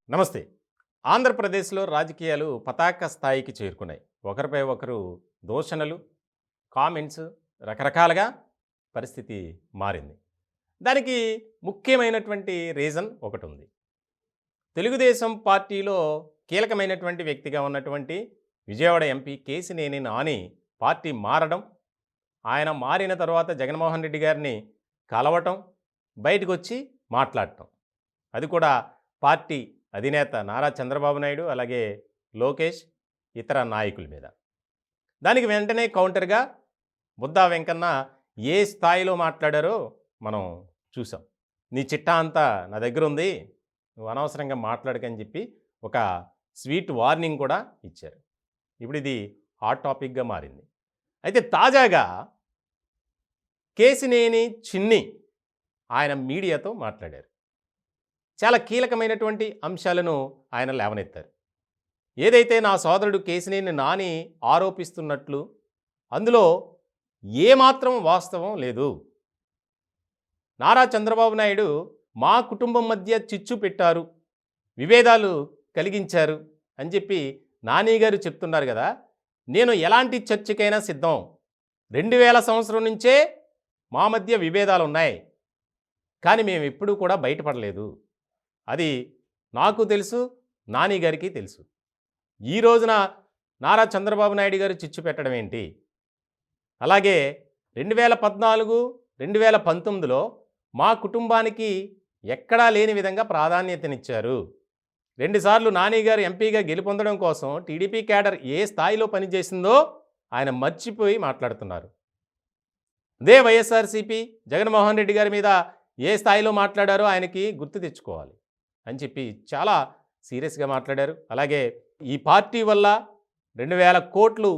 నమస్తే. ఆంధ్రప్రదేశ్‌లో రాజకీయాలు పతాక స్థాయికి చేరుకున్నాయి. ఒకరిపై ఒకరు దూషణలు, కామెంట్స్ రకరకాలుగా పరిస్థితి మారింది. దానికి ముఖ్యమైనటువంటి రీజన్ ఒకటుంది. తెలుగుదేశం పార్టీలో కీలకమైనటువంటి వ్యక్తిగా ఉన్నటువంటి విజయవాడ ఎంపీ కేశినేని నాని పార్టీ మారడం, ఆయన మారిన తర్వాత జగన్మోహన్ రెడ్డి గారిని కలవటం, బయటకొచ్చి మాట్లాడటం. అది కూడా పార్టీ అధినేత నారా చంద్రబాబు నాయుడు, అలాగే లోకేష్, ఇతర నాయకుల మీద. దానికి వెంటనే కౌంటర్‌గా బుద్దా వెంకన్న ఏ స్థాయిలో మాట్లాడారో మనం చూసాం. "నీ చిట్టా అంతా నా దగ్గరుంది. నువ్వు అనవసరంగా మాట్లాడకని" చెప్పి ఒక స్వీట్ వార్నింగ్ కూడా ఇచ్చారు. ఇప్పుడు ఇది హాట్ టాపిక్‌గా మారింది. అయితే తాజాగా కేశినేని చిన్ని ఆయన మీడియాతో మాట్లాడారు. చాలా కీలకమైనటువంటి అంశాలను ఆయన లేవనెత్తారు. ఏదైతే నా సోదరుడు కేశినేని నాని ఆరోపిస్తున్నట్లు అందులో ఏమాత్రం వాస్తవం లేదు. నారా చంద్రబాబు నాయుడు మా కుటుంబం మధ్య చిచ్చు పెట్టారు, విభేదాలు కలిగించారు అని చెప్పి నాని గారు చెప్తున్నారు కదా. నేను ఎలాంటి చర్చకైనా సిద్ధం. 2000 సంవత్సరం నుంచే మా మధ్య విభేదాలు ఉన్నాయి, కానీ మేము ఎప్పుడూ కూడా బయటపడలేదు. అది నాకు తెలుసు, నాని గారికి తెలుసు. ఈ రోజున నారా చంద్రబాబు నాయుడు గారు చిచ్చు పెట్టడం ఏంటి? అలాగే 2014, 2019లో మా కుటుంబానికి ఎక్కడా లేని విధంగా ప్రాధాన్యతనిచ్చారు. 2 సార్లు నాని గారు ఎంపీగా గెలుపొందడం కోసం టీడీపీ క్యాడర్ ఏ స్థాయిలో పనిచేసిందో ఆయన మర్చిపోయి మాట్లాడుతున్నారు. అదే వైఎస్ఆర్సీపీ జగన్మోహన్ రెడ్డి గారి మీద ఏ స్థాయిలో మాట్లాడారో ఆయనకి గుర్తు తెచ్చుకోవాలి అని చెప్పి చాలా సీరియస్గా మాట్లాడారు. అలాగే ఈ పార్టీ వల్ల 2000 కోట్లు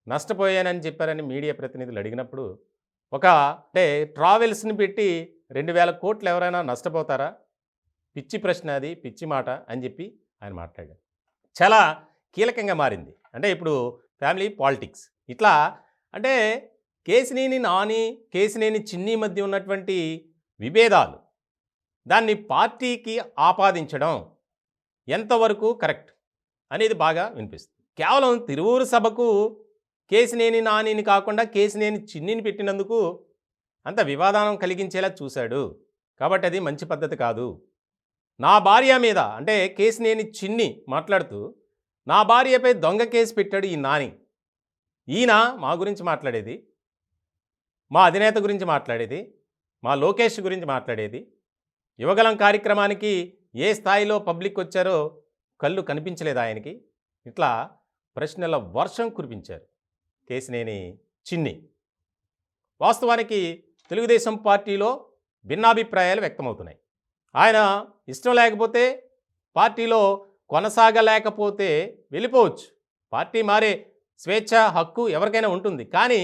నష్టపోయానని చెప్పారని మీడియా ప్రతినిధులు అడిగినప్పుడు అంటే ట్రావెల్స్ని పెట్టి 2000 కోట్లు ఎవరైనా నష్టపోతారా? పిచ్చి ప్రశ్న, అది పిచ్చి మాట అని చెప్పి ఆయన మాట్లాడారు. చాలా కీలకంగా మారింది. అంటే ఇప్పుడు ఫ్యామిలీ పాలిటిక్స్ ఇట్లా, అంటే కేశినేని నాని, కేశినేని చిన్ని మధ్య ఉన్నటువంటి విభేదాలు, దాన్ని పార్టీకి ఆపాదించడం ఎంతవరకు కరెక్ట్ అనేది బాగా వినిపిస్తుంది. కేవలం తిరువూరు సభకు కేశినేని నానిని కాకుండా కేశినేని చిన్నిని పెట్టినందుకు అంత వివాదం కలిగించేలా చూశాడు. కాబట్టి అది మంచి పద్ధతి కాదు. నా భార్య మీద, అంటే కేశినేని చిన్ని మాట్లాడుతూ, నా భార్యపై దొంగ కేసు పెట్టాడు ఈ నాని. ఈయన మా గురించి మాట్లాడేది, మా అధినేత గురించి మాట్లాడేది, మా లోకేష్ గురించి మాట్లాడేది. యువగలం కార్యక్రమానికి ఏ స్థాయిలో పబ్లిక్ వచ్చారో కళ్ళు కనిపించలేదు ఆయనకి. ఇట్లా ప్రశ్నల వర్షం కురిపించారు కేశినేని చిన్ని. వాస్తవానికి తెలుగుదేశం పార్టీలో భిన్నాభిప్రాయాలు వ్యక్తమవుతున్నాయి. ఆయన ఇష్టం లేకపోతే, పార్టీలో కొనసాగలేకపోతే వెళ్ళిపోవచ్చు. పార్టీ మారే స్వేచ్ఛ, హక్కు ఎవరికైనా ఉంటుంది. కానీ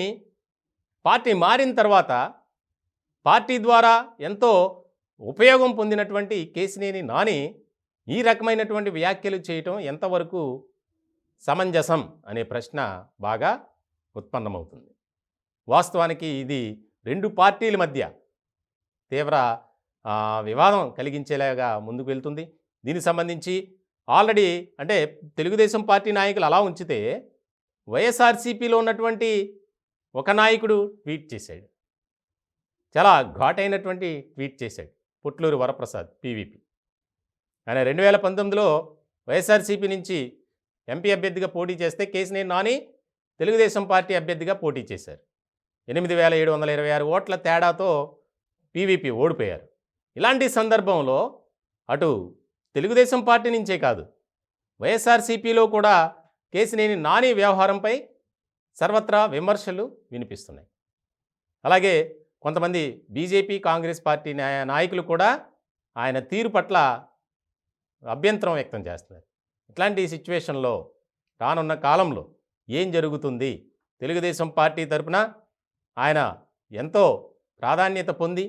పార్టీ మారిన తర్వాత పార్టీ ద్వారా ఎంతో ఉపయోగం పొందినటువంటి కేశినేని నాని ఈ రకమైనటువంటి వ్యాఖ్యలు చేయటం ఎంతవరకు సమంజసం అనే ప్రశ్న బాగా ఉత్పన్నమవుతుంది. వాస్తవానికి ఇది 2 పార్టీల మధ్య తీవ్ర వివాదం కలిగించేలాగా ముందుకు వెళ్తుంది. దీనికి సంబంధించి ఆల్రెడీ, అంటే తెలుగుదేశం పార్టీ నాయకులు అలా ఉంచితే, వైఎస్ఆర్సీపీలో ఉన్నటువంటి ఒక నాయకుడు ట్వీట్ చేశాడు. చాలా ఘాటైనటువంటి ట్వీట్ చేశాడు. పుట్లూరు వరప్రసాద్ పీవీపీ. ఆయన 2019లో వైఎస్ఆర్సీపీ నుంచి ఎంపీ అభ్యర్థిగా పోటీ చేస్తే కేశినేని నాని తెలుగుదేశం పార్టీ అభ్యర్థిగా పోటీ చేశారు. 8726 ఓట్ల తేడాతో పీవీపీ ఓడిపోయారు. ఇలాంటి సందర్భంలో అటు తెలుగుదేశం పార్టీ నుంచే కాదు, వైఎస్ఆర్సీపీలో కూడా కేశినేని నాని వ్యవహారంపై సర్వత్రా విమర్శలు వినిపిస్తున్నాయి. అలాగే కొంతమంది బీజేపీ, కాంగ్రెస్ పార్టీ నాయకులు కూడా ఆయన తీరు పట్ల అభ్యంతరం వ్యక్తం చేస్తున్నారు. ఇట్లాంటి సిచ్యువేషన్లో రానున్న కాలంలో ఏం జరుగుతుంది? తెలుగుదేశం పార్టీ తరపున ఆయన ఎంతో ప్రాధాన్యత పొంది,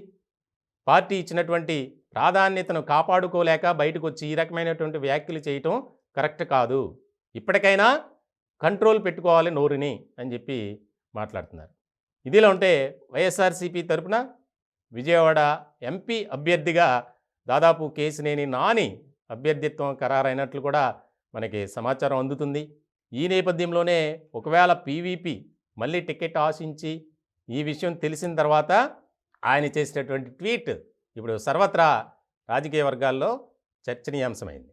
పార్టీ ఇచ్చినటువంటి ప్రాధాన్యతను కాపాడుకోలేక బయటకు వచ్చి ఈ రకమైనటువంటి వ్యాఖ్యలు చేయటం కరెక్ట్ కాదు. ఇప్పటికైనా కంట్రోల్ పెట్టుకోవాలి నోరుని అని చెప్పి మాట్లాడుతున్నారు. ఇదిలా ఉంటే వైఎస్ఆర్సీపీ తరపున విజయవాడ ఎంపీ అభ్యర్థిగా దాదాపు కేశినేని నాని అభ్యర్థిత్వం ఖరారైనట్లు కూడా మనకి సమాచారం అందుతుంది. ఈ నేపథ్యంలోనే ఒకవేళ పీవీపీ మళ్ళీ టికెట్ ఆశించి ఈ విషయం తెలిసిన తర్వాత ఆయన చేసినటువంటి ట్వీట్ ఇప్పుడు సర్వత్రా రాజకీయ వర్గాల్లో చర్చనీయాంశమైంది.